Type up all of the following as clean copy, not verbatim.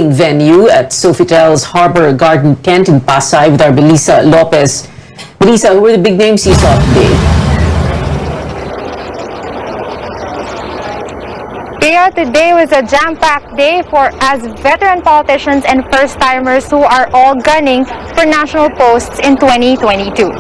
venue at Sofitel's Harbor Garden tent in Pasay with our Belisa Lopez. Belisa, who were the big names you saw today? Today was a jam-packed day for as veteran politicians and first-timers who are all gunning for national posts in 2022.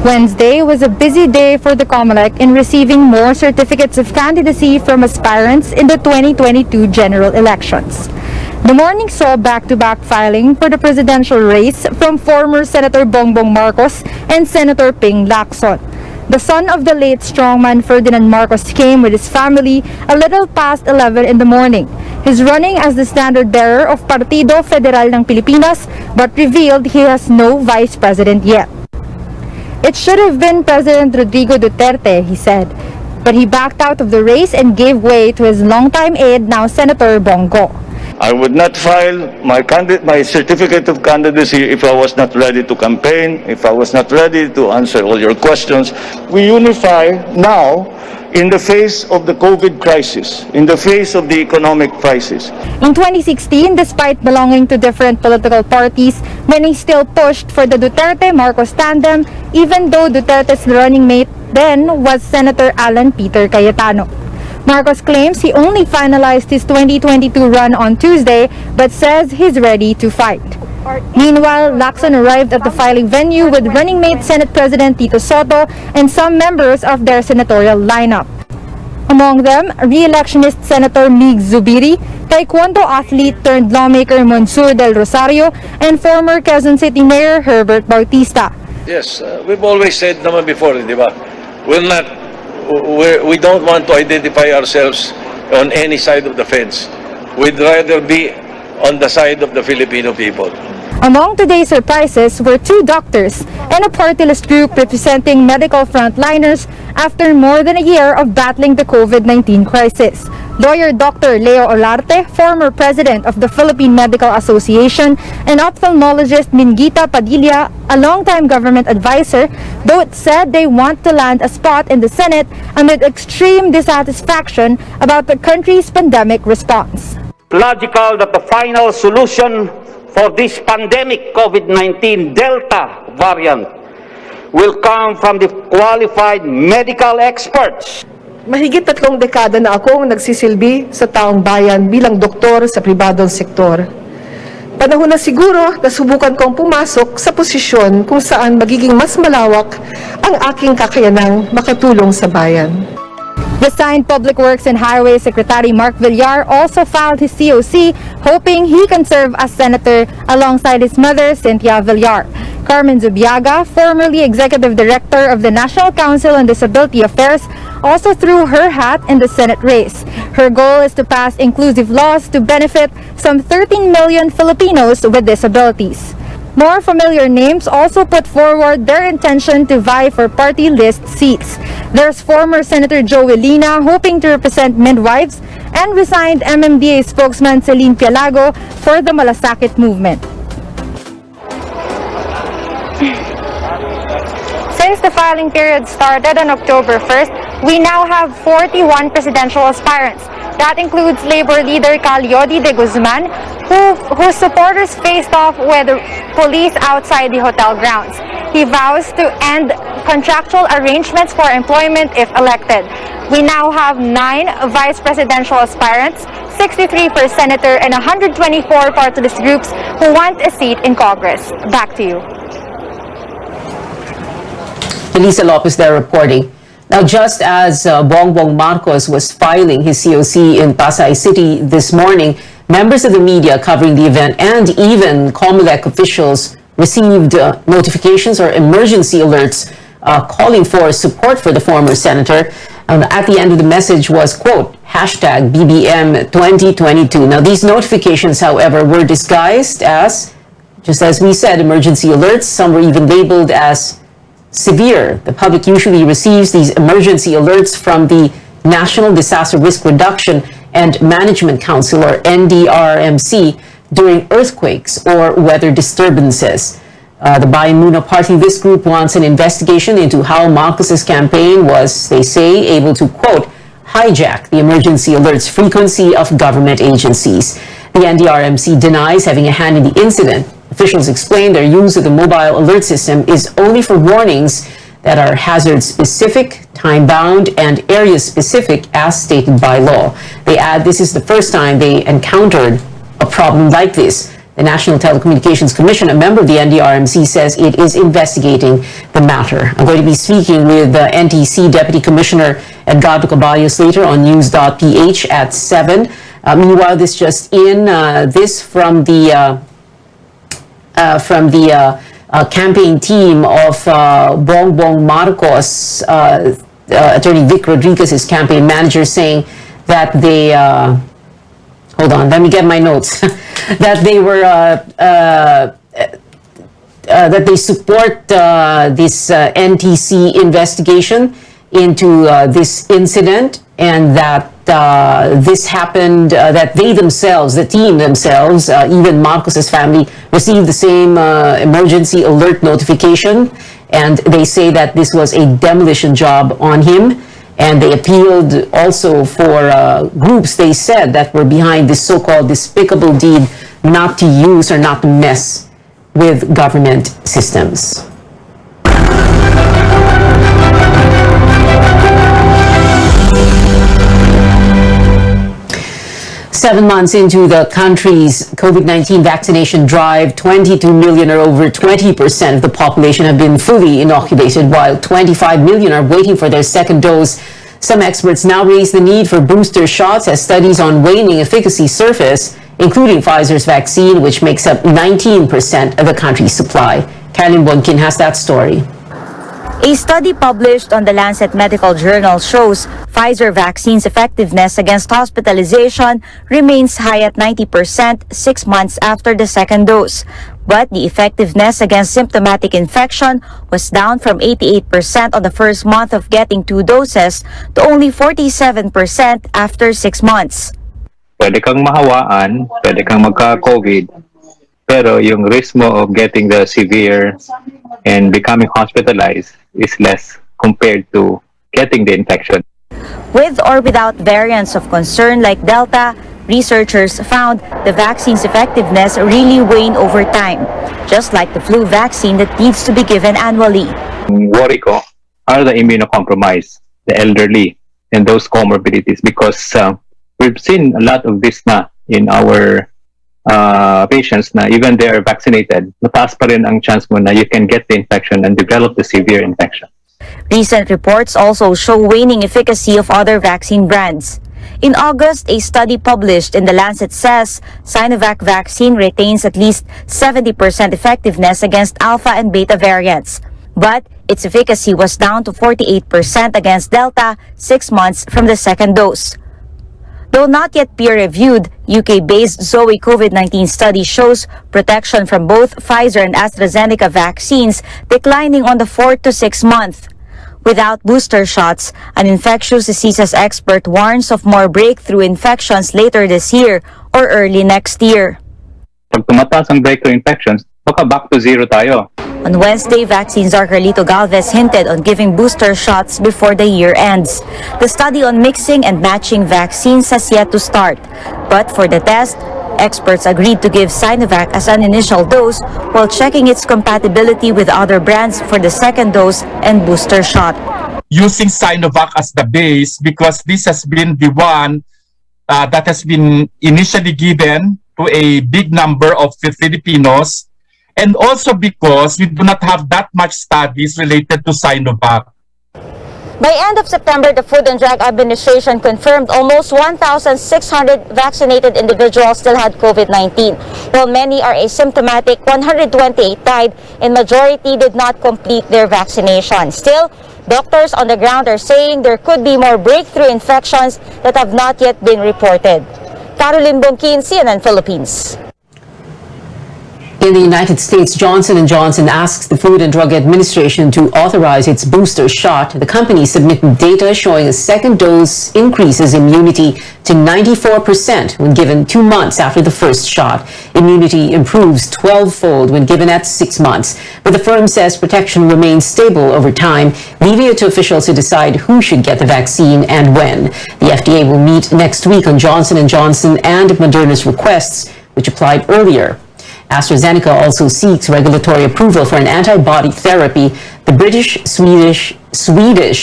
Wednesday was a busy day for the COMELEC in receiving more certificates of candidacy from aspirants in the 2022 general elections. The morning saw back-to-back filing for the presidential race from former Senator Bongbong Marcos and Senator Ping Lacson. The son of the late strongman Ferdinand Marcos came with his family a little past 11 in the morning. He's running as the standard bearer of Partido Federal ng Pilipinas but revealed he has no vice president yet. It should have been President Rodrigo Duterte, he said, but he backed out of the race and gave way to his longtime aide, now Senator Bongo. I would not file my certificate of candidacy if I was not ready to campaign, if I was not ready to answer all your questions. We unify now in the face of the COVID crisis, in the face of the economic crisis. In 2016, despite belonging to different political parties, many still pushed for the Duterte-Marcos tandem, even though Duterte's running mate then was Senator Alan Peter Cayetano. Marcos claims he only finalized his 2022 run on Tuesday, but says he's ready to fight. Meanwhile, Lacson arrived at the filing venue with running mate Senate President Tito Soto and some members of their senatorial lineup. Among them, re-electionist Senator Mig Zubiri, taekwondo athlete turned lawmaker Monsur Del Rosario, and former Quezon City Mayor Herbert Bautista. Yes, we've always said naman before, di ba? We don't want to identify ourselves on any side of the fence. We'd rather be on the side of the Filipino people. Among today's surprises were two doctors and a party list group representing medical frontliners after more than a year of battling the COVID-19 crisis. Lawyer Dr. Leo Olarte, former president of the Philippine Medical Association, and ophthalmologist Mingita Padilla, a longtime government advisor, both said they want to land a spot in the Senate amid extreme dissatisfaction about the country's pandemic response. Logical that the final solution for this pandemic COVID-19 Delta variant will come from the qualified medical experts. Mahigit 3 dekada na akong nagsisilbi sa taong bayan bilang doktor sa pribadong sektor. Panahon na siguro na subukan kong pumasok sa posisyon kung saan magiging mas malawak ang aking kakayanang makatulong sa bayan. Resigned Public Works and Highways Secretary Mark Villar also filed his COC, hoping he can serve as senator alongside his mother, Cynthia Villar. Carmen Zubiaga, formerly executive director of the National Council on Disability Affairs, also threw her hat in the Senate race. Her goal is to pass inclusive laws to benefit some 13 million Filipinos with disabilities. More familiar names also put forward their intention to vie for party list seats. There's former Senator Joey Lina hoping to represent midwives, and resigned MMDA spokesman Celine Pialago for the Malasakit movement. Since the filing period started on October 1st, we now have 41 presidential aspirants. That includes labor leader Calyodi de Guzman, whose supporters faced off with police outside the hotel grounds. He vows to end contractual arrangements for employment if elected. We now have 9 vice presidential aspirants, 63 per senator, and 124 party list groups who want a seat in Congress. Back to you. Belisa Lopez there reporting. Now, just as Bongbong Marcos was filing his COC in Pasay City this morning, members of the media covering the event and even COMELEC officials received notifications or emergency alerts calling for support for the former senator. At the end of the message was, quote, hashtag BBM 2022. Now, these notifications, however, were disguised as, just as we said, emergency alerts. Some were even labeled as severe. The public usually receives these emergency alerts from the National Disaster Risk Reduction and Management Council, or NDRMC, during earthquakes or weather disturbances. The Bayan Muna Party List Group wants an investigation into how Marcos's campaign was, they say, able to, quote, hijack the emergency alerts frequency of government agencies. The NDRMC denies having a hand in the incident. Officials explain their use of the mobile alert system is only for warnings that are hazard-specific, time-bound, and area-specific as stated by law. They add this is the first time they encountered a problem like this. The National Telecommunications Commission, a member of the NDRMC, says it is investigating the matter. I'm going to be speaking with the NTC Deputy Commissioner Edgardo Caballos later on news.ph at 7. Meanwhile, this just in, this from the campaign team of Bongbong Marcos, Attorney Vic Rodriguez's campaign manager, saying that they, hold on, let me get my notes, that they were, that they support this NTC investigation into this incident, and that this happened, that they themselves, the team themselves, even Marcos's family, received the same emergency alert notification, and they say that this was a demolition job on him, and they appealed also for groups, they said, that were behind this so-called despicable deed not to use or not to mess with government systems. 7 months into the country's COVID-19 vaccination drive, 22 million, or over 20% of the population, have been fully inoculated, while 25 million are waiting for their second dose. Some experts now raise the need for booster shots as studies on waning efficacy surface, including Pfizer's vaccine, which makes up 19% of the country's supply. Carolyn Bonkin has that story. A study published on the Lancet Medical Journal shows Pfizer vaccine's effectiveness against hospitalization remains high at 90% 6 months after the second dose. But the effectiveness against symptomatic infection was down from 88% on the first month of getting 2 doses to only 47% after 6 months. Pwede kang mahawaan, pwede kang magka-COVID, pero yung risk mo of getting the severe and becoming hospitalized is less compared to getting the infection. With or without variants of concern like Delta, researchers found the vaccine's effectiveness really wane over time, just like the flu vaccine that needs to be given annually. Worry ko are the immunocompromised, the elderly, and those comorbidities, because we've seen a lot of this na in our patients na even they are vaccinated, mataas pa rin ang chance mo na you can get the infection and develop the severe infection. Recent reports also show waning efficacy of other vaccine brands. In August, a study published in The Lancet says Sinovac vaccine retains at least 70% effectiveness against alpha and beta variants, but its efficacy was down to 48% against Delta 6 months from the second dose. Though not yet peer-reviewed, UK-based Zoe COVID-19 study shows protection from both Pfizer and AstraZeneca vaccines declining on the 4 to 6 month. Without booster shots, an infectious diseases expert warns of more breakthrough infections later this year or early next year. Pag tumataas ang breakthrough infections, baka back to zero tayo. On Wednesday, Vaccine czar Carlito Galvez hinted on giving booster shots before the year ends. The study on mixing and matching vaccines has yet to start. But for the test, experts agreed to give Sinovac as an initial dose while checking its compatibility with other brands for the second dose and booster shot. Using Sinovac as the base, because this has been the one that has been initially given to a big number of Filipinos, and also because we do not have that much studies related to Sinovac. By end of September, the Food and Drug Administration confirmed almost 1,600 vaccinated individuals still had COVID-19. While many are asymptomatic, 128 died and majority did not complete their vaccination. Still, doctors on the ground are saying there could be more breakthrough infections that have not yet been reported. Carolyn Bonkin, CNN Philippines. In the United States, Johnson & Johnson asks the Food and Drug Administration to authorize its booster shot. The company submitted data showing a second dose increases immunity to 94% when given 2 months after the first shot. Immunity improves 12-fold when given at 6 months. But the firm says protection remains stable over time, leaving it to officials to decide who should get the vaccine and when. The FDA will meet next week on Johnson & Johnson and Moderna's requests, which applied earlier. AstraZeneca also seeks regulatory approval for an antibody therapy. The British-Swedish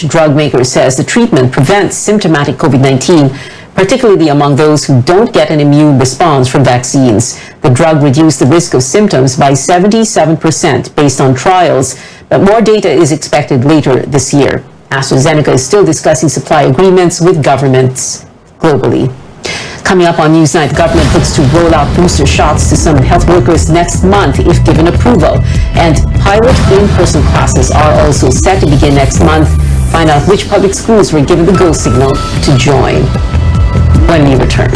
drug maker says the treatment prevents symptomatic COVID-19, particularly among those who don't get an immune response from vaccines. The drug reduced the risk of symptoms by 77% based on trials, but more data is expected later this year. AstraZeneca is still discussing supply agreements with governments globally. Coming up on Newsnight, the government looks to roll out booster shots to some health workers next month if given approval. And pilot in-person classes are also set to begin next month. Find out which public schools were given the go signal to join when we return.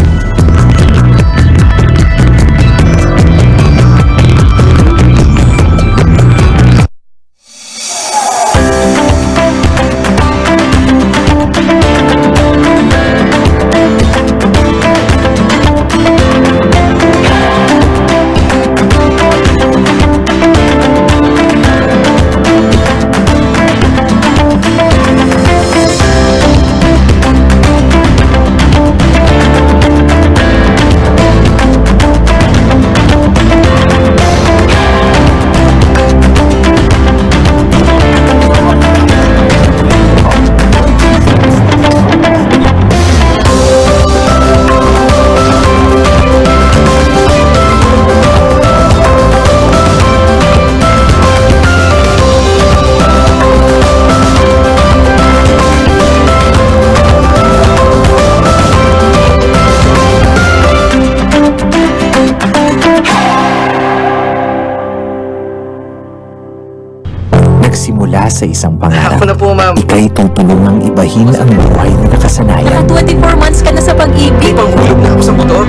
Nagsimula sa isang pangarap. Ako na po, ma'am. Ika'y tutulungang ibahin ang buhay na nakasanayan. 24 months ka na sa pag-ibig. Panghulog na ako sa motor.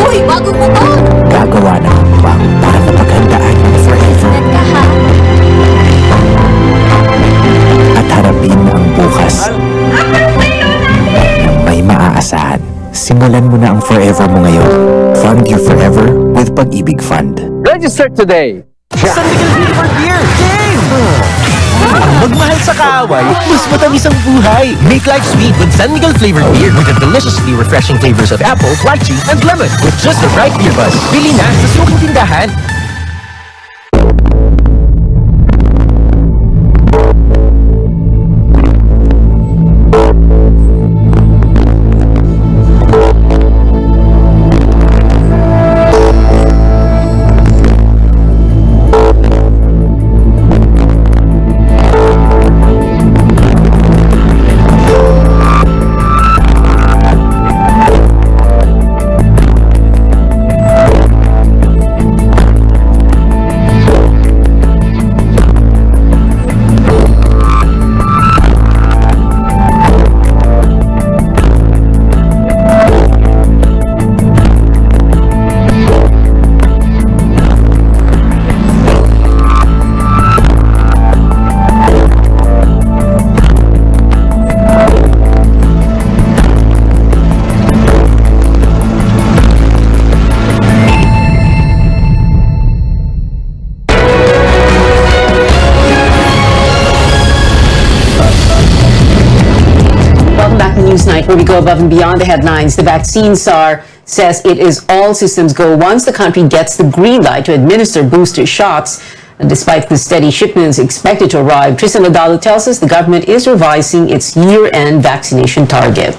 Uy, bagong motor! Gagawa ng hakbang para mapaghandaan ang forever. At harapin ang bukas na may maaasahan. Simulan mo na ang forever mo ngayon. Fund your forever with Pag-ibig Fund. Register today. San Miguel Flavor Beer! Game! Magmahal sa kaaway, mas matamis ang buhay. Make life sweet with San Miguel Flavor Beer with the deliciously refreshing flavors of apple, lychee, and lemon with just the right beer buzz. Bili na sa sukong tindahan. Newsnight, where we go above and beyond the headlines. The vaccine czar says it is all systems go once the country gets the green light to administer booster shots. And despite the steady shipments expected to arrive, Tristan Ladalo tells us the government is revising its year-end vaccination target.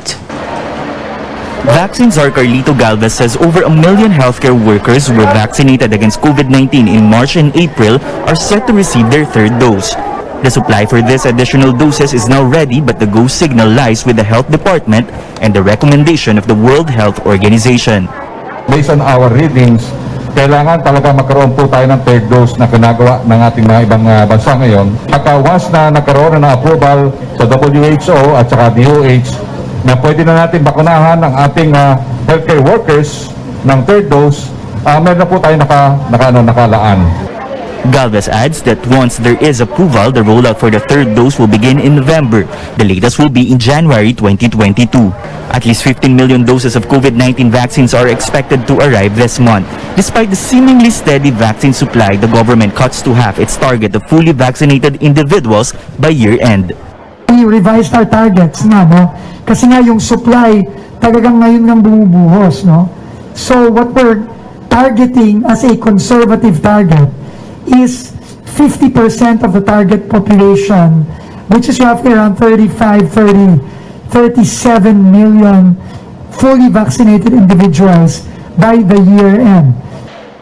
Vaccine czar Carlito Galvez says over 1 million healthcare workers who were vaccinated against COVID-19 in March and April are set to receive their third dose. The supply for these additional doses is now ready, but the go signal lies with the health department and the recommendation of the World Health Organization. Based on our readings, kailangan talaga magkaroon po tayo ng third dose na ginagawa ng ating mga ibang bansa ngayon. Pagka once na nagkaroon na ng approval sa WHO at saka DOH na pwede na natin bakunahan ang ating healthcare workers ng third dose, meron na po tayo nakalaan. Galvez adds that once there is approval, the rollout for the third dose will begin in November. The latest will be in January 2022. At least 15 million doses of COVID-19 vaccines are expected to arrive this month. Despite the seemingly steady vaccine supply, the government cuts to half its target of fully vaccinated individuals by year-end. We revised our targets na, no? Kasi nga yung supply talagang ngayon ng bumubuhos, no? So what we're targeting as a conservative target is 50% of the target population, which is roughly around 37 million fully vaccinated individuals by the year end.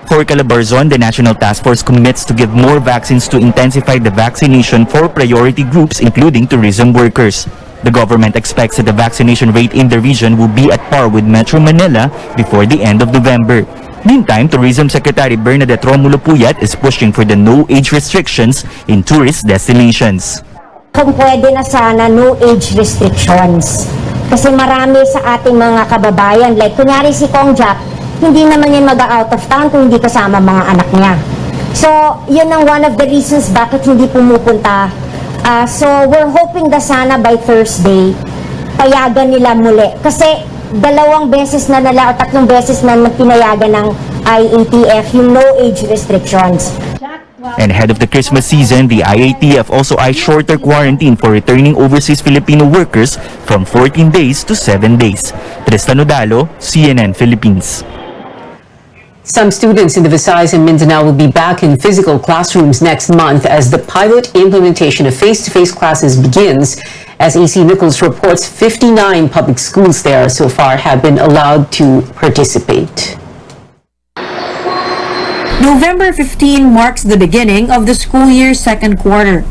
For Calabarzon, the National Task Force commits to give more vaccines to intensify the vaccination for priority groups, including tourism workers. The government expects that the vaccination rate in the region will be at par with Metro Manila before the end of November. Meantime, Tourism Secretary Bernadette Romulo Puyat is pushing for the no-age restrictions in tourist destinations. Kung pwede na sana no-age restrictions. Kasi marami sa ating mga kababayan, like kunyari si Kong Jack, hindi naman yan mag-out of town kung hindi kasama mga anak niya. So, yun ang one of the reasons bakit hindi pumupunta. So, we're hoping na sana by Thursday, payagan nila muli. Kasi 2 beses na nila o 3 beses na pinayagan ng IATF yung no-age restrictions. And ahead of the Christmas season, the IATF also eyes shorter quarantine for returning overseas Filipino workers from 14 days to 7 days. Tristan Odalo, CNN Philippines. Some students in the Visayas and Mindanao will be back in physical classrooms next month as the pilot implementation of face-to-face classes begins. As AC Nichols reports, 59 public schools there so far have been allowed to participate. November 15 marks the beginning of the school year's second quarter.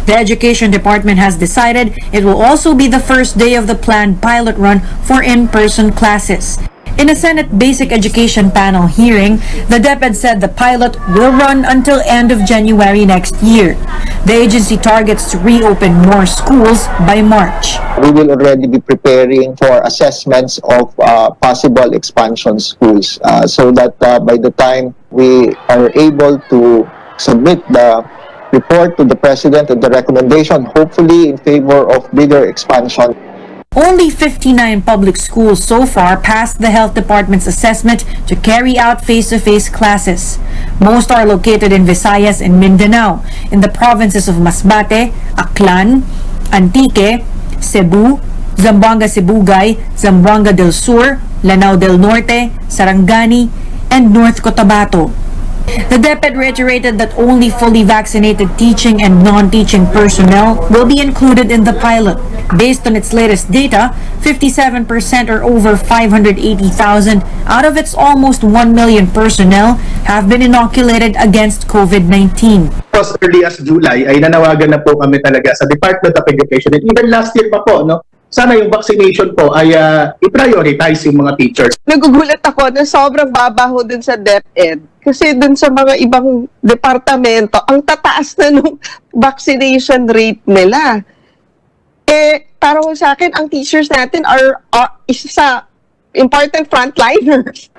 The Education Department has decided it will also be the first day of the planned pilot run for in-person classes. In a Senate Basic Education panel hearing, the DepEd said the pilot will run until end of January next year. The agency targets to reopen more schools by March. We will already be preparing for assessments of possible expansion schools so that by the time we are able to submit the report to the President and the recommendation, hopefully in favor of bigger expansion. Only 59 public schools so far passed the Health Department's assessment to carry out face-to-face classes. Most are located in Visayas and Mindanao, in the provinces of Masbate, Aklan, Antique, Cebu, Zamboanga Sibugay, Zamboanga del Sur, Lanao del Norte, Sarangani, and North Cotabato. The DepEd reiterated that only fully vaccinated teaching and non-teaching personnel will be included in the pilot. Based on its latest data, 57% or over 580,000 out of its almost 1 million personnel have been inoculated against COVID-19. As early as July ay nanawagan na po kami talaga sa Department of Education. And even last year pa po, no? Sana yung vaccination po ay i-prioritize yung mga teachers. Nagugulat ako na sobrang babaho dun sa DepEd. Kasi dun sa mga ibang departamento, ang tataas na nung vaccination rate nila. Para sa akin, ang teachers natin are isa sa important frontliners.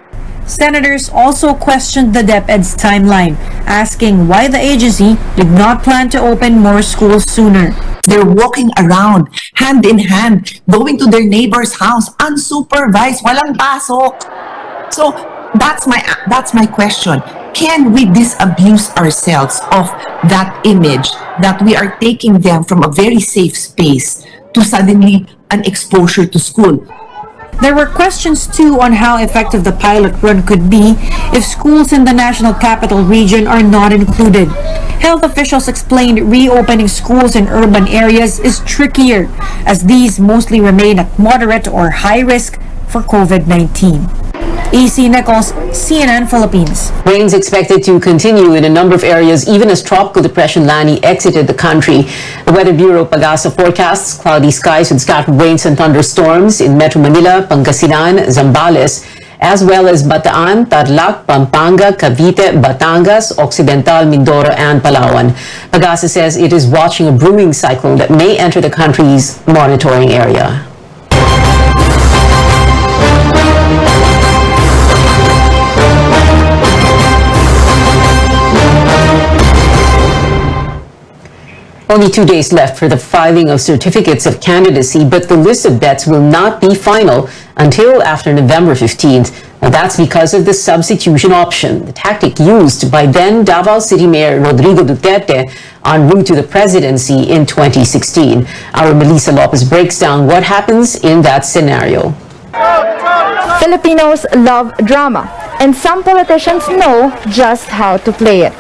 Senators also questioned the DepEd's timeline, asking why the agency did not plan to open more schools sooner. They're walking around, hand in hand, going to their neighbor's house, unsupervised, walang pasok. So, that's my question. Can we disabuse ourselves of that image that we are taking them from a very safe space to suddenly an exposure to school? There were questions too on how effective the pilot run could be if schools in the National Capital Region are not included. Health officials explained reopening schools in urban areas is trickier, as these mostly remain at moderate or high risk for COVID-19. AC Nichols, CNN Philippines. Rains expected to continue in a number of areas even as Tropical Depression Lani exited the country. The Weather Bureau Pagasa forecasts cloudy skies with scattered rains and thunderstorms in Metro Manila, Pangasinan, Zambales, as well as Bataan, Tarlac, Pampanga, Cavite, Batangas, Occidental, Mindoro, and Palawan. Pagasa says it is watching a brewing cyclone that may enter the country's monitoring area. Only 2 days left for the filing of certificates of candidacy, but the list of bets will not be final until after November 15th. Now that's because of the substitution option, the tactic used by then Davao City Mayor Rodrigo Duterte en route to the presidency in 2016. Our Melissa Lopez breaks down what happens in that scenario. Filipinos love drama, and some politicians know just how to play it.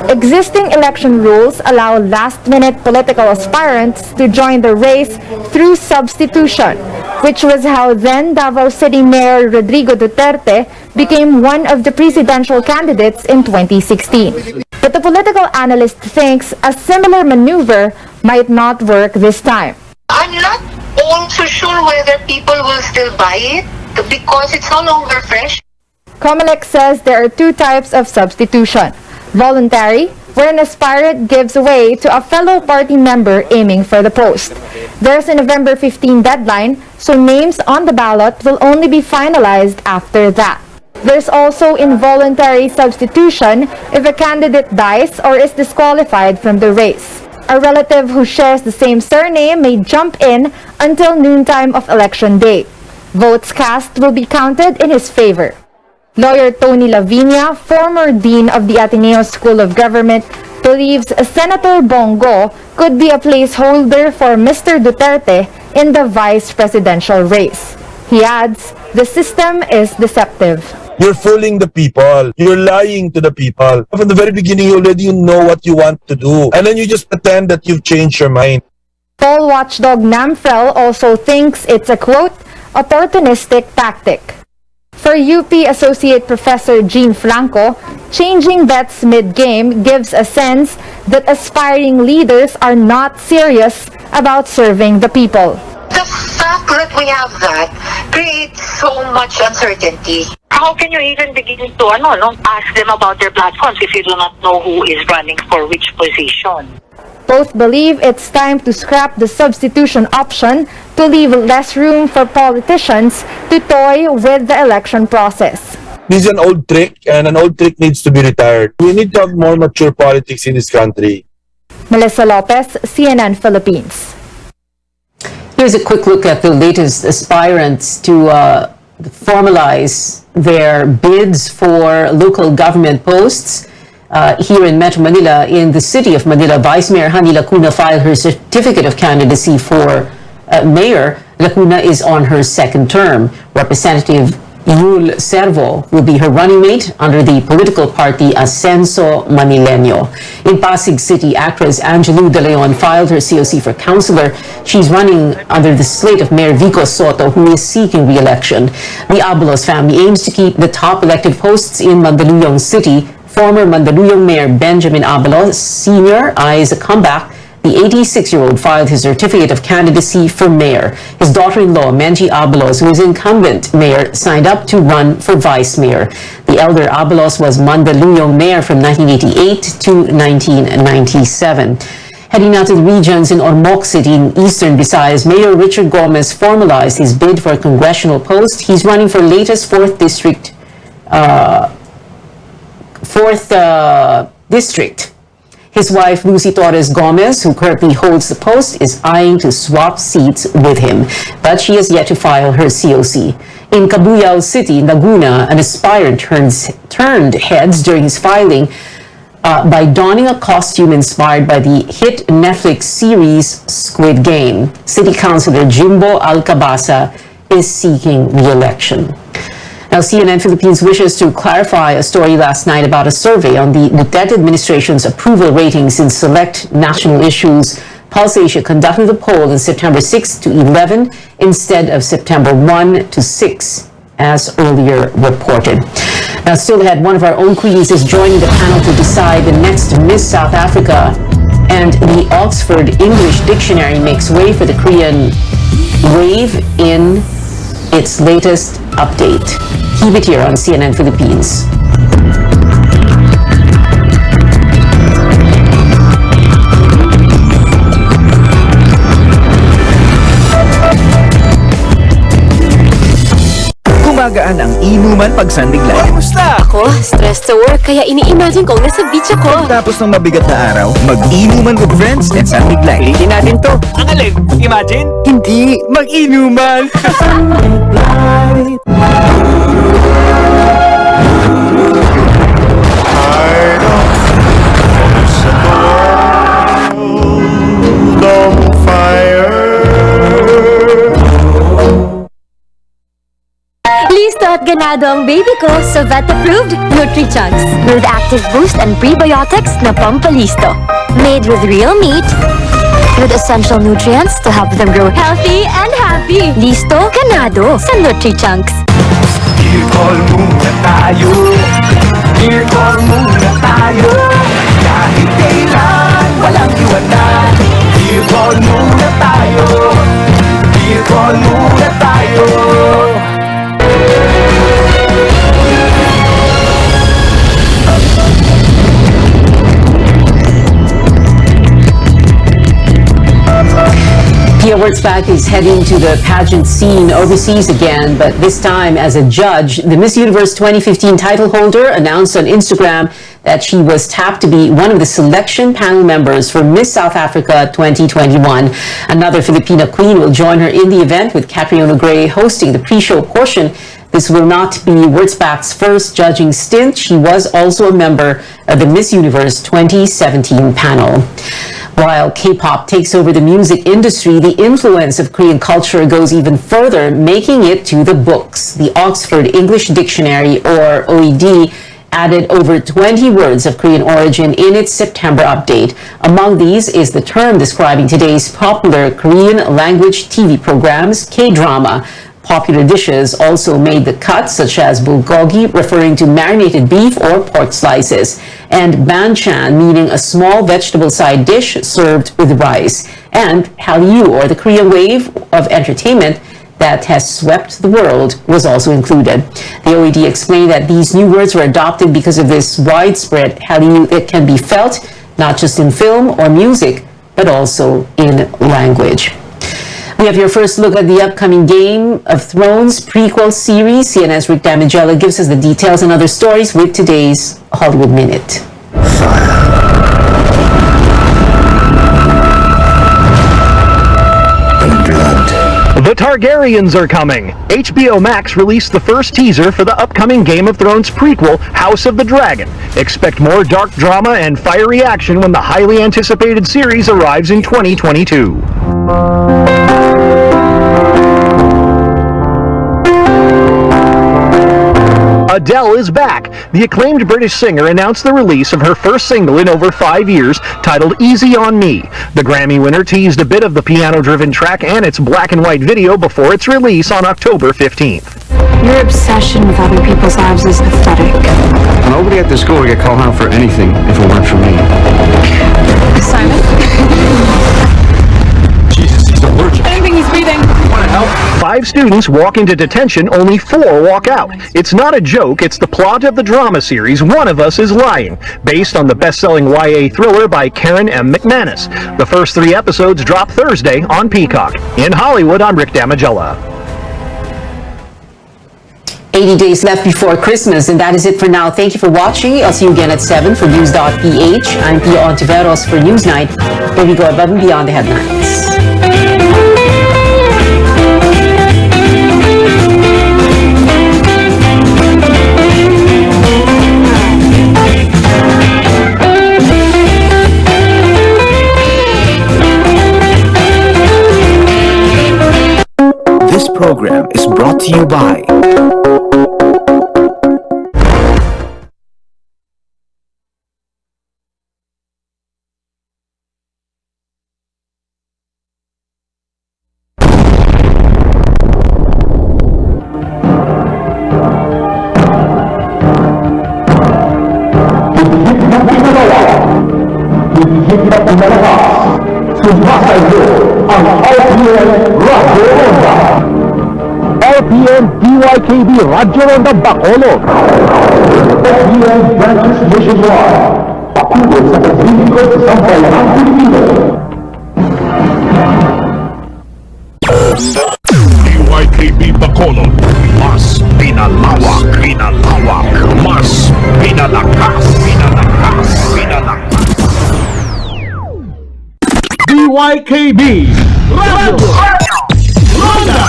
Existing election rules allow last-minute political aspirants to join the race through substitution, which was how then Davao City Mayor Rodrigo Duterte became one of the presidential candidates in 2016. But the political analyst thinks a similar maneuver might not work this time. I'm not also sure whether people will still buy it because it's no longer fresh. Comelec says there are two types of substitution. Voluntary, where an aspirant gives way to a fellow party member aiming for the post. There's a November 15 deadline, so names on the ballot will only be finalized after that. There's also involuntary substitution if a candidate dies or is disqualified from the race. A relative who shares the same surname may jump in until noontime of election day. Votes cast will be counted in his favor. Lawyer Tony Lavinia, former dean of the Ateneo School of Government, believes Senator Bongo could be a placeholder for Mr. Duterte in the vice presidential race. He adds, the system is deceptive. You're fooling the people. You're lying to the people. From the very beginning, you already know what you want to do. And then you just pretend that you've changed your mind. Poll watchdog Namfrel also thinks it's a, quote, opportunistic tactic. For UP Associate Professor Jean Franco, changing bets mid-game gives a sense that aspiring leaders are not serious about serving the people. The fact that we have that creates so much uncertainty. How can you even begin to ask them about their platforms if you do not know who is running for which position? Both believe it's time to scrap the substitution option to leave less room for politicians to toy with the election process. This is an old trick, and an old trick needs to be retired. We need to have more mature politics in this country. Melissa Lopez, CNN Philippines. Here's a quick look at the latest aspirants to formalize their bids for local government posts. Here in Metro Manila, in the city of Manila, Vice Mayor Hani Lacuna filed her certificate of candidacy for mayor. Lacuna is on her second term. Representative Yul Servo will be her running mate under the political party Ascenso Manileño. In Pasig City, actress Angelou De Leon filed her COC for councilor. She's running under the slate of Mayor Vico Soto, who is seeking re-election. The Abalos family aims to keep the top elected posts in Mandaluyong City. Former Mandaluyong Mayor Benjamin Abalos Sr. eyes a comeback. The 86-year-old filed his certificate of candidacy for mayor. His daughter-in-law, Menji Abalos, who is incumbent mayor, signed up to run for vice mayor. The elder Abalos was Mandaluyong mayor from 1988 to 1997. Heading now to the regions in Ormoc City in eastern Visayas, Mayor Richard Gomez formalized his bid for a congressional post. He's running for latest 4th district. His wife, Lucy Torres Gomez, who currently holds the post, is eyeing to swap seats with him, but she has yet to file her COC. In Cabuyao City, Laguna, an aspirant turned heads during his filing by donning a costume inspired by the hit Netflix series Squid Game. City Councilor Jimbo Alcabasa is seeking re-election. Now, CNN Philippines wishes to clarify a story last night about a survey on the Duterte administration's approval ratings in select national issues. Pulse Asia conducted the poll on September 6 to 11 instead of September 1 to 6, as earlier reported. Now, still ahead, one of our own queens is joining the panel to decide the next Miss South Africa, and the Oxford English Dictionary makes way for the Korean wave in its latest update. Keep it here on CNN Philippines. gumagaan ang inuman pag sandiglan. Kumusta? Ako, stressed sa work kaya ini-imagine kong nasa beach ako. Tapos ng mabigat na araw, mag-inuman with friends and sandiglan. Pilitin natin to. Ang alin? Imagine? Hindi, mag-inuman. Listo at ganado ang baby ko sa vet-approved Nutri-Chunks with active boost and prebiotics na pampalisto. Made with real meat with essential nutrients to help them grow healthy and happy. Listo, ganado sa Nutri-Chunks. Beer call muna tayo. Beer call muna tayo. Kahit kailan, walang iwanan. Beer call muna tayo. Beer call muna tayo. Pia Wurtzbach is heading to the pageant scene overseas again, but this time as a judge. The Miss Universe 2015 title holder announced on Instagram that she was tapped to be one of the selection panel members for Miss South Africa 2021. Another Filipina queen will join her in the event, with Catriona Gray hosting the pre-show portion. This will not be Wurtzbach's first judging stint. She was also a member of the Miss Universe 2017 panel. While K-pop takes over the music industry, the influence of Korean culture goes even further, making it to the books. The Oxford English Dictionary, or OED, added over 20 words of Korean origin in its September update. Among these is the term describing today's popular Korean language TV programs, K-drama. Popular dishes also made the cut, such as bulgogi, referring to marinated beef or pork slices, and banchan, meaning a small vegetable side dish served with rice, and Hallyu, or the Korean wave of entertainment that has swept the world, was also included. The OED explained that these new words were adopted because of this widespread Hallyu that can be felt not just in film or music, but also in language. We have your first look at the upcoming Game of Thrones prequel series. CNN's Rick Damigella gives us the details and other stories with today's Hollywood Minute. The Targaryens are coming. HBO Max released the first teaser for the upcoming Game of Thrones prequel, House of the Dragon. Expect more dark drama and fiery action when the highly anticipated series arrives in 2022. Adele is back. The acclaimed British singer announced the release of her first single in over 5 years, titled Easy on Me. The Grammy winner teased a bit of the piano-driven track and its black and white video before its release on October 15th. Your obsession with other people's lives is pathetic. Nobody at the school would get called out for anything if it weren't for me. Simon? Jesus, he's allergic. I don't think he's breathing. Want to help? 5 students walk into detention, only 4 walk out. It's not a joke, it's the plot of the drama series One of Us is Lying, based on the best-selling YA thriller by Karen M. McManus. The first 3 episodes drop Thursday on Peacock. In Hollywood, I'm Rick Damigella. 80 days left before Christmas, and that is it for now. Thank you for watching. I'll see you again at 7 for News.ph. I'm Pia Ontiveros for Newsnight, where we go above and beyond the headlines. This program is brought to you by RPN DYKB Radyo Ronda Bacolod. RPN branches nationwide. Patungo sa paglilingkod sa sambayanang Pilipino. DYKB Bacolod, mas pinaka YKB Radio Ronda!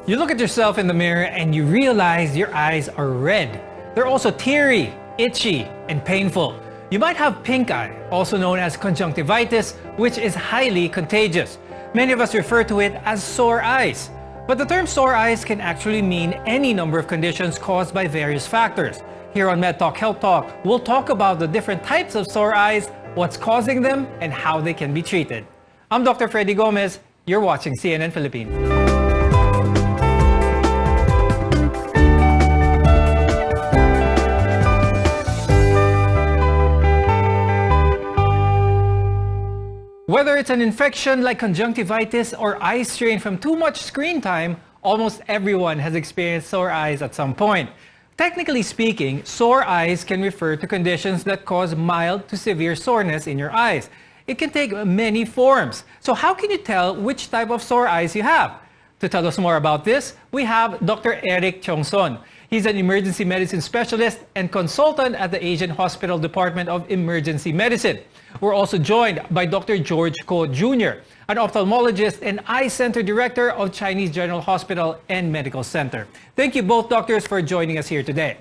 You look at yourself in the mirror and you realize your eyes are red. They're also teary, itchy, and painful. You might have pink eye, also known as conjunctivitis, which is highly contagious. Many of us refer to it as sore eyes. But the term sore eyes can actually mean any number of conditions caused by various factors. Here on MedTalk Health Talk, we'll talk about the different types of sore eyes, what's causing them, and how they can be treated. I'm Dr. Freddy Gomez. You're watching CNN Philippines. Whether it's an infection like conjunctivitis or eye strain from too much screen time, almost everyone has experienced sore eyes at some point. Technically speaking, sore eyes can refer to conditions that cause mild to severe soreness in your eyes. It can take many forms. So how can you tell which type of sore eyes you have? To tell us more about this, we have Dr. Eric Tiongson. He's an emergency medicine specialist and consultant at the Asian Hospital Department of Emergency Medicine. We're also joined by Dr. George Ko Jr., an ophthalmologist and eye center director of Chinese General Hospital and Medical Center. Thank you both doctors for joining us here today.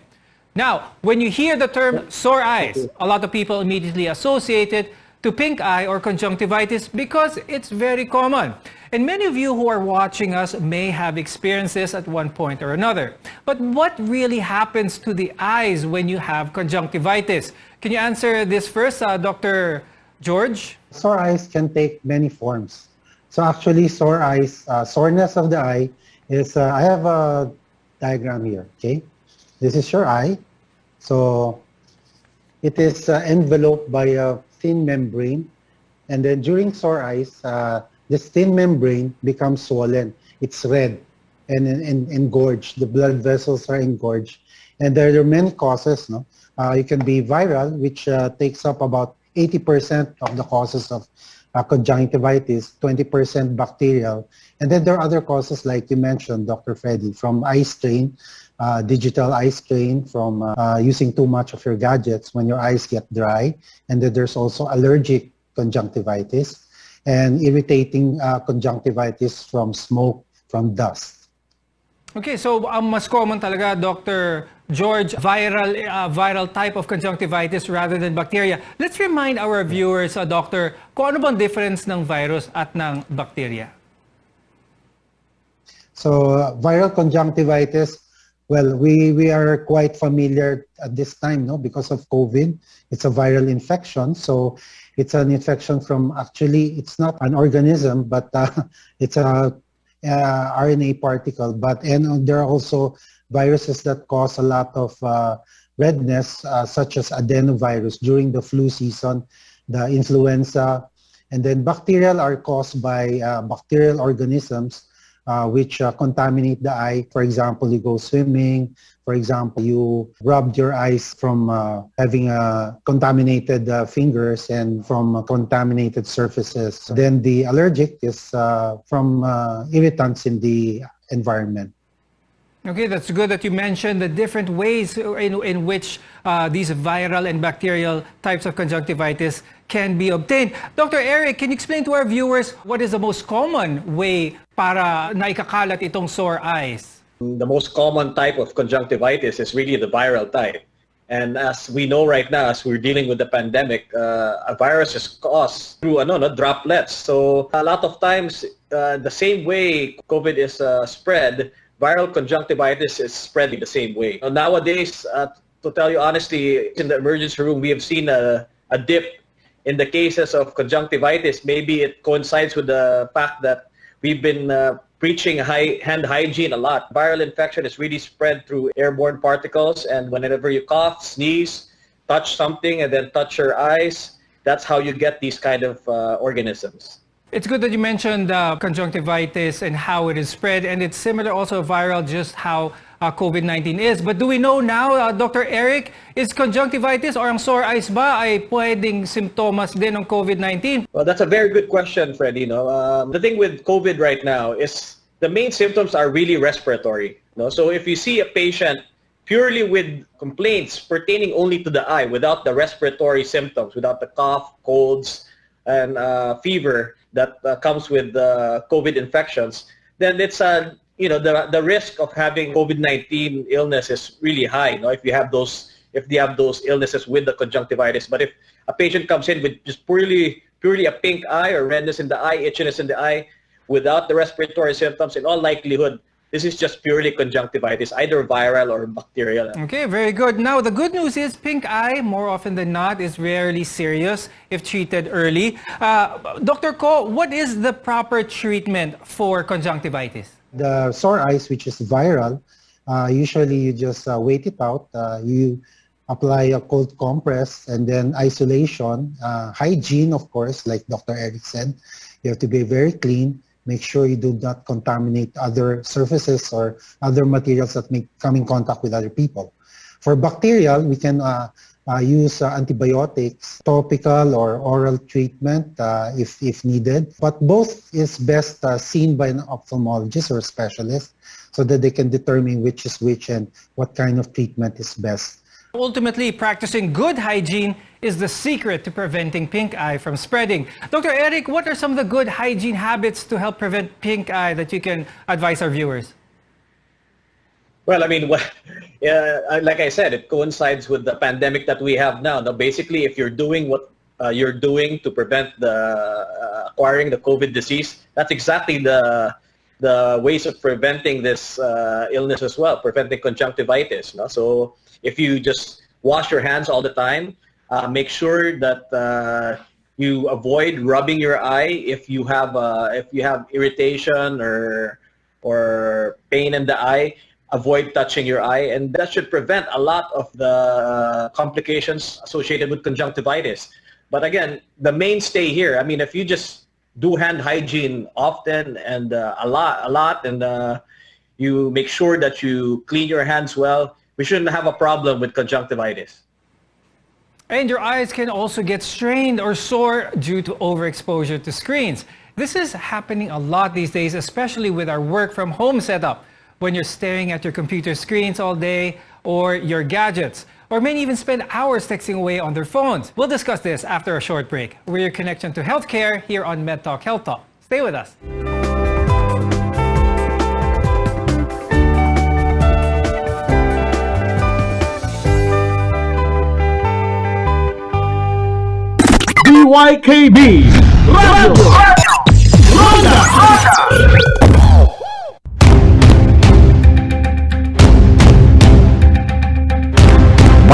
Now, when you hear the term sore eyes, a lot of people immediately associate it to pink eye or conjunctivitis because it's very common. And many of you who are watching us may have experienced this at one point or another. But what really happens to the eyes when you have conjunctivitis? Can you answer this first, Dr. George? Sore eyes can take many forms. So actually, sore eyes, soreness of the eye is, I have a diagram here, okay? This is your eye. So it is enveloped by a thin membrane. And then during sore eyes, this thin membrane becomes swollen. It's red and engorged. The blood vessels are engorged. And there are many causes. No? It can be viral, which takes up about 80% of the causes of conjunctivitis, 20% bacterial. And then there are other causes like you mentioned, Dr. Freddy, from eye strain, digital eye strain from using too much of your gadgets when your eyes get dry. And then there's also allergic conjunctivitis and irritating conjunctivitis from smoke, from dust. Okay, so ang mas common talaga, Dr. George, viral type of conjunctivitis rather than bacteria. Let's remind our viewers, Doctor, kung ano bang difference ng virus at ng bacteria? So viral conjunctivitis, well, we are quite familiar at this time, no, because of COVID. It's a viral infection, so it's an infection from, actually, it's not an organism, but it's a RNA particle. And there are also viruses that cause a lot of redness, such as adenovirus during the flu season, the influenza. And then bacterial are caused by bacterial organisms which contaminate the eye. For example, you go swimming. For example, you rubbed your eyes from having contaminated fingers and from contaminated surfaces. Then the allergic is from irritants in the environment. Okay, that's good that you mentioned the different ways in which these viral and bacterial types of conjunctivitis can be obtained. Dr. Eric, can you explain to our viewers what is the most common way para naikakalat itong sore eyes? The most common type of conjunctivitis is really the viral type. And as we know right now, as we're dealing with the pandemic, a virus is caused through droplets. So a lot of times, the same way COVID is spread, viral conjunctivitis is spreading the same way. Nowadays, to tell you honestly, in the emergency room, we have seen a dip in the cases of conjunctivitis. Maybe it coincides with the fact that we've been preaching hand hygiene a lot. Viral infection is really spread through airborne particles, and whenever you cough, sneeze, touch something, and then touch your eyes, that's how you get these kind of organisms. It's good that you mentioned conjunctivitis and how it is spread, and it's similar also viral, just how COVID-19 is. But do we know now, Dr. Eric, is conjunctivitis or ang sore eyes ba ay pwedeng simptomas din ng COVID-19? Well, that's a very good question, Freddy. The thing with COVID right now is the main symptoms are really respiratory. So if you see a patient purely with complaints pertaining only to the eye, without the respiratory symptoms, without the cough, colds, and fever that comes with COVID infections, then it's the risk of having COVID-19 illness is really high. If you have those illnesses with the conjunctivitis. But if a patient comes in with just purely a pink eye or redness in the eye, itchiness in the eye, without the respiratory symptoms, in all likelihood, this is just purely conjunctivitis, either viral or bacterial. Okay, very good. Now, the good news is pink eye, more often than not, is rarely serious if treated early. Dr. Ko, what is the proper treatment for conjunctivitis? The sore eyes, which is viral, usually you just wait it out. You apply a cold compress and then isolation. Hygiene, of course, like Dr. Eric said, you have to be very clean. Make sure you do not contaminate other surfaces or other materials that may come in contact with other people. For bacterial, we can use antibiotics, topical or oral treatment if needed. But both is best seen by an ophthalmologist or specialist so that they can determine which is which and what kind of treatment is best. Ultimately, practicing good hygiene is the secret to preventing pink eye from spreading. Dr. Eric, what are some of the good hygiene habits to help prevent pink eye that you can advise our viewers? Well, I mean, like I said, it coincides with the pandemic that we have now. Now, basically, if you're doing what you're doing to prevent the acquiring the COVID disease, that's exactly the ways of preventing this illness as well, preventing conjunctivitis. So if you just wash your hands all the time, make sure that you avoid rubbing your eye if you have irritation or pain in the eye. Avoid touching your eye, and that should prevent a lot of the complications associated with conjunctivitis. But again, the mainstay here, I mean, if you just do hand hygiene often and a lot, and you make sure that you clean your hands well, we shouldn't have a problem with conjunctivitis. And your eyes can also get strained or sore due to overexposure to screens. This is happening a lot these days, especially with our work from home setup. When you're staring at your computer screens all day or your gadgets, or many even spend hours texting away on their phones. We'll discuss this after a short break. We're your connection to healthcare here on MedTalk Health Talk. Stay with us. DYKB Radio Ronda.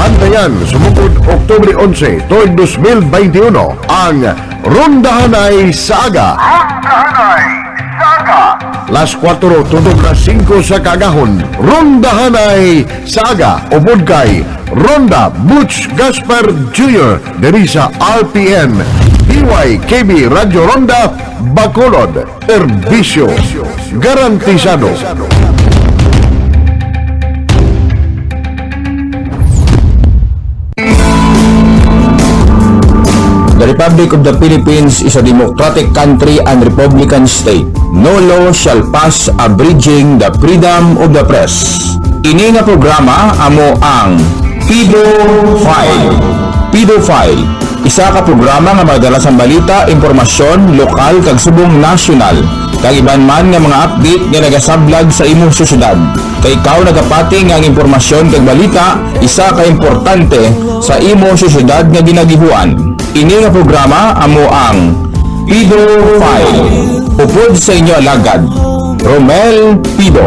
Bantayan, sumugod Oktubre 11, tuig 2021, ang Rondahanay Saga. Las 4, tunog na 5 sa kagahon, Rondahanay Saga, ubod kay Ronda Butch Gaspar Jr. diri sa RPN, DYKB Radio Ronda, Bacolod, Serbisyo garantisado. The Republic of the Philippines is a democratic country and republican state. No law shall pass abridging the freedom of the press. Ini nga programa amo ang Pedofile. Pedofile, isa ka programa nga madala sa balita, impormasyon, lokal kag subong nasyonal. Kag iban man nga mga update nga nagasablag sa imong syudad. Kay ikaw nagapati nga ang impormasyon kag balita, isa ka importante sa imong syudad nga ginagihuan. Ini nga programa amo ang Pedofile. Upod sa inyo alagad, Romel Pido.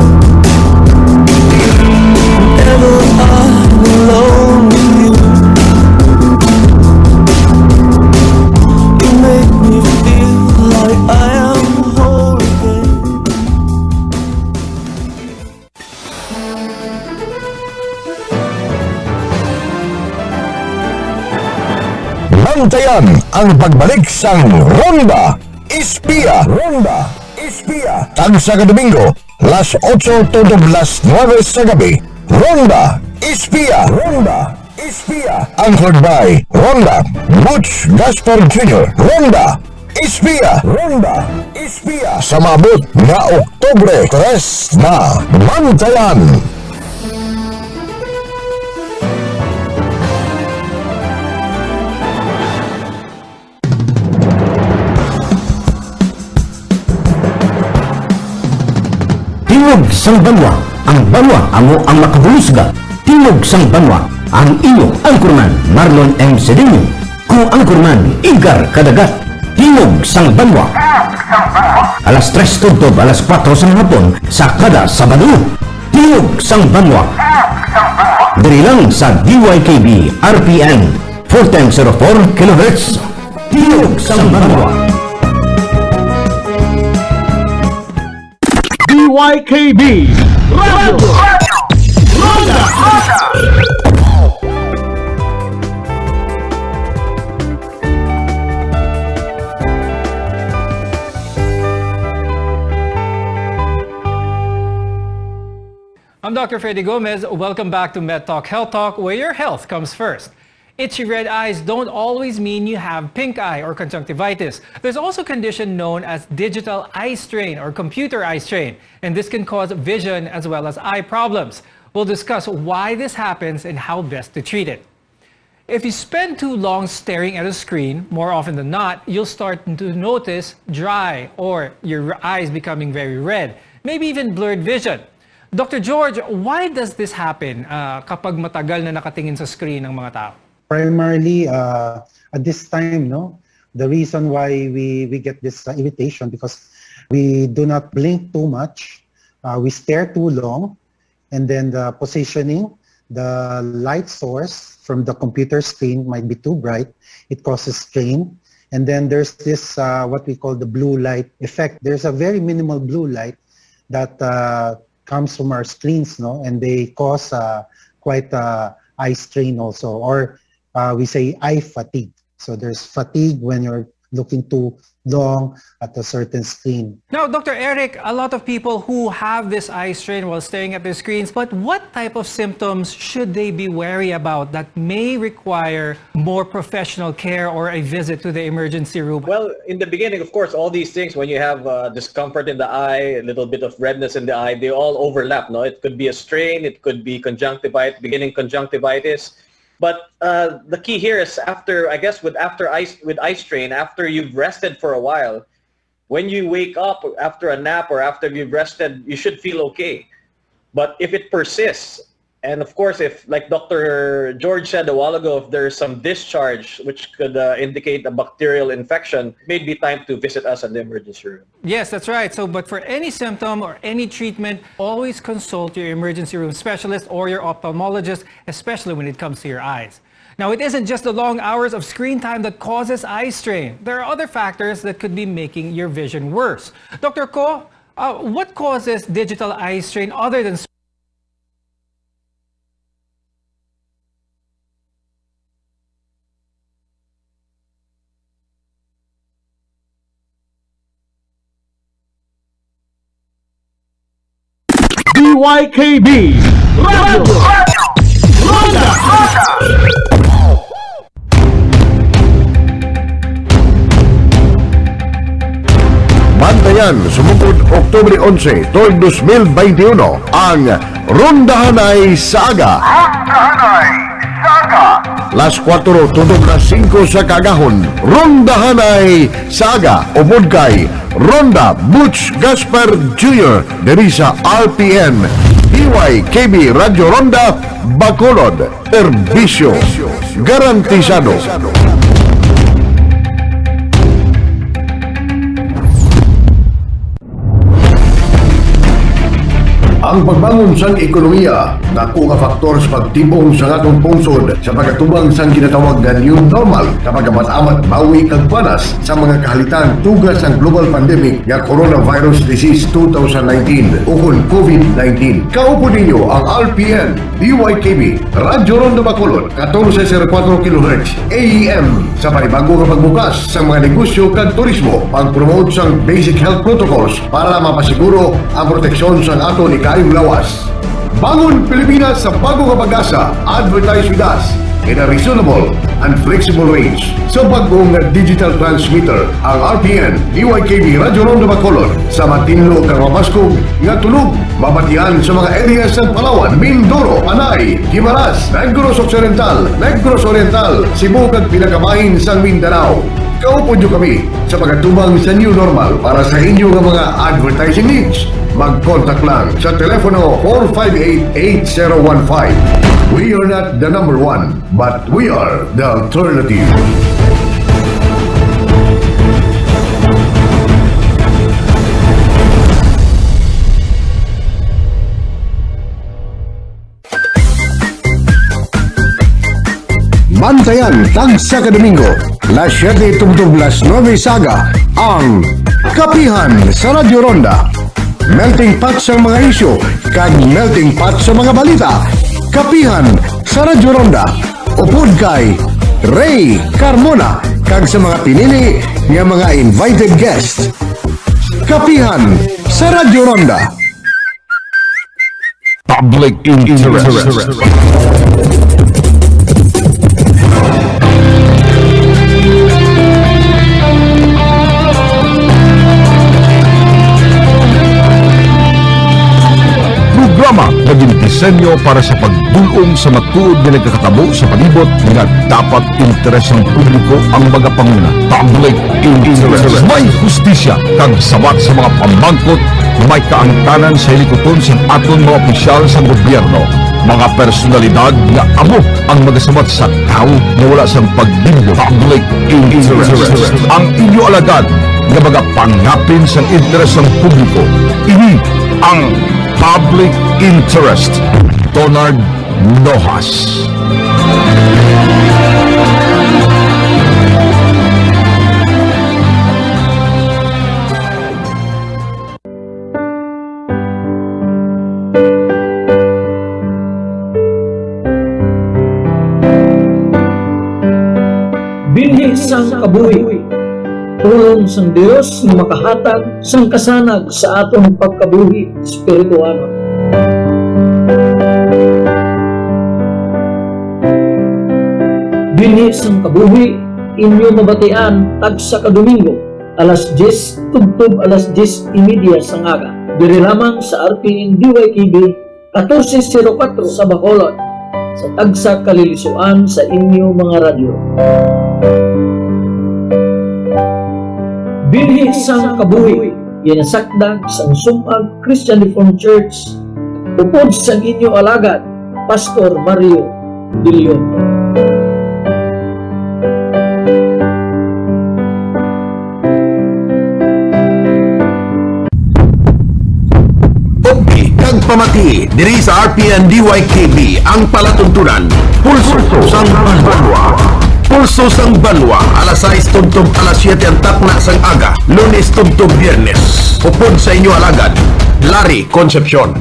Bantayan ang pagbalik sang Ronda Espiya. Ronda Espiya. Tagsa ka Domingo, las 8 tunog las 9 sa gabi. Ronda Espiya. Ronda Espiya. Anchored by Ronda Butch Gaspar Jr. Ronda Espiya. Ronda Espiya. Sa maabot na Oktubre 3 na Bantayan. Tingog sang banwa, ang banwa amo ang makabulusga. Tingog sang banwa, ang iyo angkurman Marlon M. Cedillo. Kung angkurman Igar Kadagat. Tingog sang banwa. Alas 3 tugtog, alas 4 sang hapon sa kada Sabado. Tingog sang banwa. Diri lang sa DYKB RPN 41004 kHz. Tingog sang banwa. DYKB Radio Ronda. I'm Dr. Freddy Gomez. Welcome back to MedTalk Health Talk, where your health comes first. Itchy red eyes don't always mean you have pink eye or conjunctivitis. There's also a condition known as digital eye strain or computer eye strain, and this can cause vision as well as eye problems. We'll discuss why this happens and how best to treat it. If you spend too long staring at a screen, more often than not, you'll start to notice dry or your eyes becoming very red, maybe even blurred vision. Dr. George, why does this happen kapag matagal na nakatingin sa screen ng mga tao? Primarily, at this time, the reason why we get this irritation because we do not blink too much, we stare too long, and then the positioning, the light source from the computer screen might be too bright. It causes strain. And then there's this, what we call the blue light effect. There's a very minimal blue light that comes from our screens, and they cause quite eye strain also, or we say eye fatigue. So there's fatigue when you're looking too long at a certain screen. Now, Dr. Eric, a lot of people who have this eye strain while staring at their screens, but what type of symptoms should they be wary about that may require more professional care or a visit to the emergency room? Well, in the beginning, of course, all these things, when you have discomfort in the eye, a little bit of redness in the eye, they all overlap. No, it could be a strain, it could be conjunctivitis, beginning conjunctivitis. But the key here is after, I guess, with eye strain, after you've rested for a while, when you wake up after a nap or after you've rested, you should feel okay. But if it persists, and of course, if, like Dr. George said a while ago, if there's some discharge which could indicate a bacterial infection, it may be time to visit us at the emergency room. Yes, that's right. So, but for any symptom or any treatment, always consult your emergency room specialist or your ophthalmologist, especially when it comes to your eyes. Now, it isn't just the long hours of screen time that causes eye strain. There are other factors that could be making your vision worse. Dr. Ko, what causes digital eye strain other than DYKB Radio Ronda. Bantayan, sumugod Oktubre 11, tuig 2021, ang Rondahanay Saga. Las 4 tunog na 5 sa kagahon, Rondahanay Saga, ubod kay Ronda Butch Gaspar Jr. diri sa RPN DYKB Radio Ronda Bacolod. Serbisyo garantisado. Ang pagbangon sang ekonomiya, dako nga faktor sa pagtibong sa atong pungsod sa pagkatubang sang ginatawag na new normal kapag amat-amat bawi kag panas sa mga kahalitan tugas ang global pandemic nga coronavirus disease 2019 ukon COVID-19. Kaupo ninyo ang RPN DYKB Radyo Ronda Bacolod 1404 kHz AEM sa panibago nga pagbukas sa mga negosyo kag turismo, pag-promote sang basic health protocols para mapasiguro ang proteksyon sang aton ikayong lawas. Bangon Pilipinas sa bago nga pag-asa. Advertise with us in a reasonable and flexible range. Sa bagong digital transmitter, ang RPN DYKB Radyo Ronda Bacolod sa matinlo kang mapaskog nga tunog mabatian sa mga areas ng Palawan, Mindoro, Panay, Guimaras, Negros Occidental, Cebu kag pinakamahin sang Mindanao. Kaupo nyo kami sa pagkatubang sa new normal para sa inyong mga advertising needs. Mag-contact lang sa telepono 458-8015. We are not the number one, but we are the alternative. Bantayan tagsa ka Domingo, las 7 tungtong las 9 saga, ang Kapihan sa Radyo Ronda. Melting pot sa mga isyo, kag melting pot sa mga balita. Kapihan sa Radyo Ronda. Upod kay Ray Carmona, kag sa mga pinili nga mga invited guests. Kapihan sa Radyo Ronda. Public interest. Programa na gindisenyo para sa pagdulong sa matuod na nagkakatabo sa palibot nga dapat interes ng publiko ang mga panguna. Public interest. May hustisya kang sabat sa mga pamangkot, may kaangtanan sa hilikoton sa aton mga opisyal sa gobyerno. Mga personalidad nga abot ang magasabat sa tao na wala sang pagbibyo. Public interest. Ang inyo alagad nga mga pangapin sa interes ng publiko. Ini ang Public Interest. Donald Nojas. Binhi sang kabuhi, tulong sang Dios nga makahatag sang kasanag sa atong pagkabuhi espirituano. Binhi sang kabuhi, inyo mabatian tagsa ka Domingo, alas 10 tugtog alas 10:30 sang aga. Diri lamang sa RPN DYKB 1404 sa Bacolod, sa tagsa kalilisuan sa inyo mga radyo. Binhi sang kabuhi, ginasakdag sang Sumag Christian Reformed Church, upod sang inyo alagad, Pastor Mario Dilion. Nagpamati diri sa RPN DYKB ang palatuntunan Pulso sang Banwa. Pulso sang Banwa, alas 6 tugtog alas 7 ang takna sang aga, Lunes tugtog Biyernes. Upod sa inyo alagad, Larry Concepcion.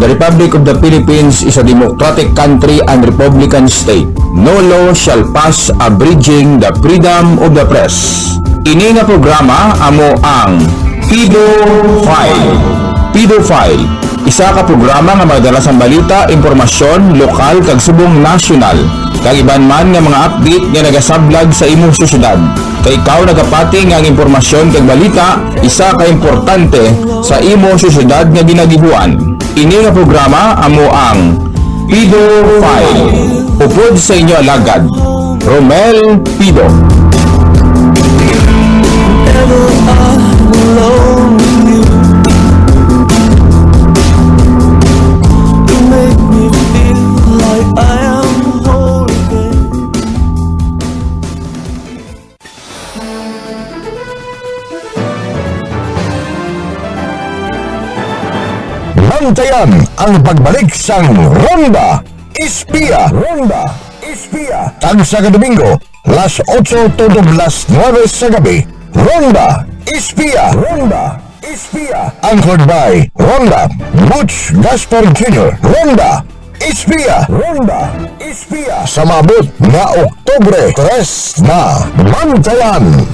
The Republic of the Philippines is a democratic country and republican state. No law shall pass abridging the freedom of the press. Ini nga programa amo ang Pido File. Pido File, isa ka programa nga magdala sang balita, impormasyon, lokal kag subong nasyonal. Kag iban man nga mga update nga nagasablag sa imong syudad. Kay ikaw nagapati nga ang impormasyon kag balita, isa ka importante sa imong syudad nga ginagihuan. Ini nga programa amo ang Pido File. Upod sa inyo alagad, Romel Pido. Bantayan ang pagbalik sang Ronda Espiya. Ronda Espiya. Tagsa ka Domingo, las 8 tugtog las 9 sa gabi. Ronda Espiya. Ronda Espiya. Anchored by Ronda Butch Gaspar Jr. Ronda Espiya. Ronda Espiya. Sa mabot na Oktubre 3 na Bantayan.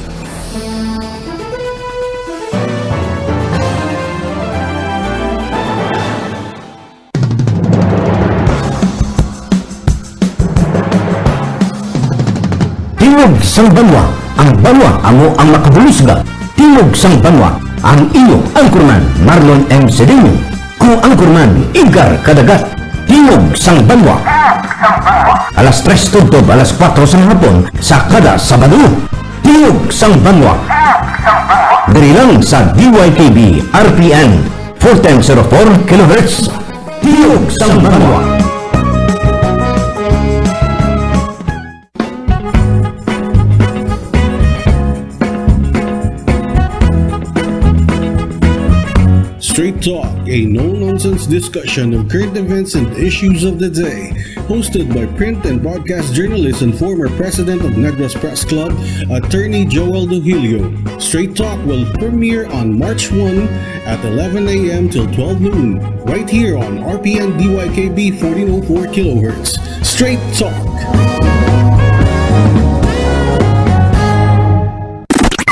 Tingog sang Banwa, ang Banwa amo ang makabulusga. Tingog sang Banwa, ang iyo angkurman Marlon M. Cedillo. Kung Anchorman, Edgar Kadagat, Tingog sang Banwa. Alas 3 tubtob, alas 4 sang hapon sa kada Sabado. Tingog sang Banwa. Diri lang sa DYKB RPN 1404 kHz. Tingog sang Banwa. Straight Talk, a no-nonsense discussion of current events and issues of the day. Hosted by print and broadcast journalist and former president of Negros Press Club, attorney Joel Duhilio. Straight Talk will premiere on March 1 at 11 a.m. till 12 noon, right here on RPN DYKB 1404 kHz. Straight Talk.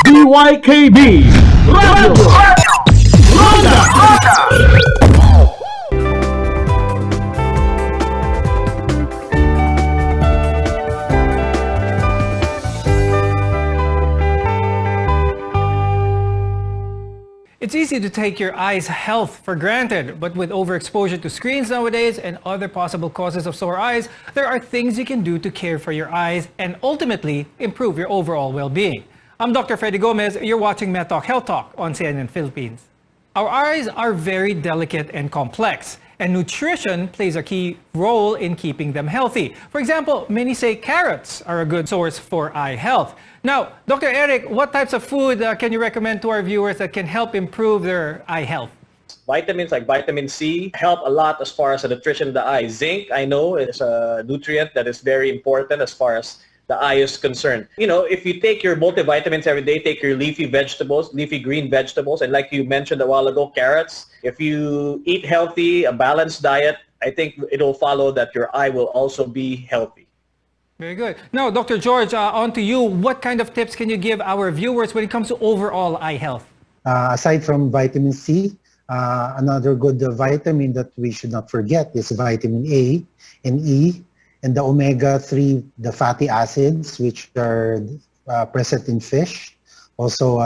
DYKB Radio. It's easy to take your eyes' health for granted, but with overexposure to screens nowadays and other possible causes of sore eyes, there are things you can do to care for your eyes and ultimately improve your overall well-being. I'm Dr. Freddy Gomez. You're watching MedTalk Health Talk on CNN Philippines. Our eyes are very delicate and complex, and nutrition plays a key role in keeping them healthy. For example, many say carrots are a good source for eye health. Now, Dr. Eric, what types of food can you recommend to our viewers that can help improve their eye health? Vitamins like vitamin C help a lot as far as the nutrition of the eye. Zinc, I know, is a nutrient that is very important as far as the eye is concerned. You know, if you take your multivitamins every day, take your leafy vegetables, leafy green vegetables, and like you mentioned a while ago, carrots. If you eat healthy, a balanced diet, I think it'll follow that your eye will also be healthy. Very good. Now, Dr. George, on to you. What kind of tips can you give our viewers when it comes to overall eye health? Aside from vitamin C, another good vitamin that we should not forget is vitamin A and E, and the omega-3, the fatty acids, which are present in fish. Also,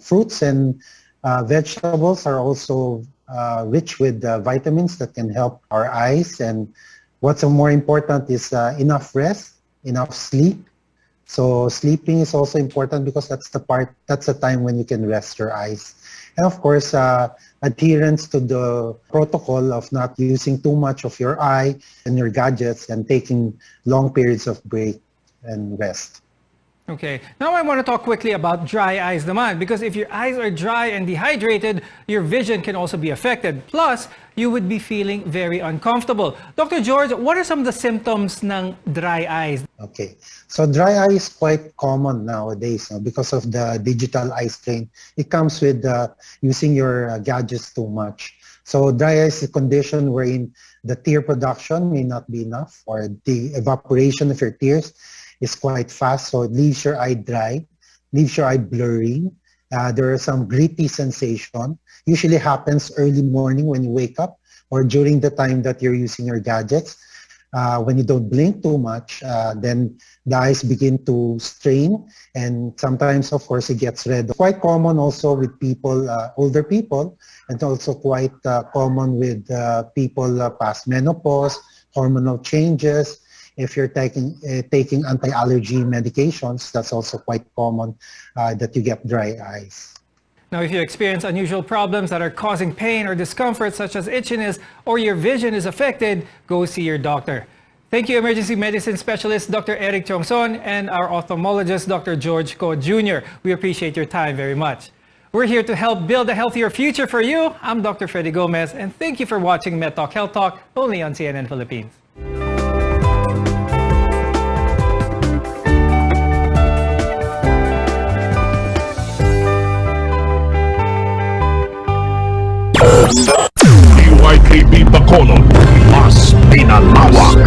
fruits and vegetables are also rich with vitamins that can help our eyes. And what's more important is enough rest, enough sleep. So sleeping is also important because that's the time when you can rest your eyes. And of course, adherence to the protocol of not using too much of your eye and your gadgets and taking long periods of break and rest. Okay, now I want to talk quickly about dry eyes naman, because if your eyes are dry and dehydrated, your vision can also be affected. Plus, you would be feeling very uncomfortable. Dr. George, what are some of the symptoms ng dry eyes? Okay, so dry eye is quite common nowadays because of the digital eye strain. It comes with using your gadgets too much. So dry eye is a condition wherein the tear production may not be enough, or the evaporation of your tears is quite fast, so it leaves your eye dry, leaves your eye blurry. There are some gritty sensation. Usually happens early morning when you wake up or during the time that you're using your gadgets. When you don't blink too much, then the eyes begin to strain, and sometimes, of course, it gets red. Quite common also with people, older people, and also quite common with people past menopause, hormonal changes. If you're taking anti-allergy medications, that's also quite common that you get dry eyes. Now, if you experience unusual problems that are causing pain or discomfort, such as itchiness, or your vision is affected, go see your doctor. Thank you, emergency medicine specialist Dr. Eric Chongson and our ophthalmologist Dr. George Ko Jr. We appreciate your time very much. We're here to help build a healthier future for you. I'm Dr. Freddy Gomez, and thank you for watching MedTalk Health Talk, only on CNN Philippines. DYKB Bacolod, mas pinalawak.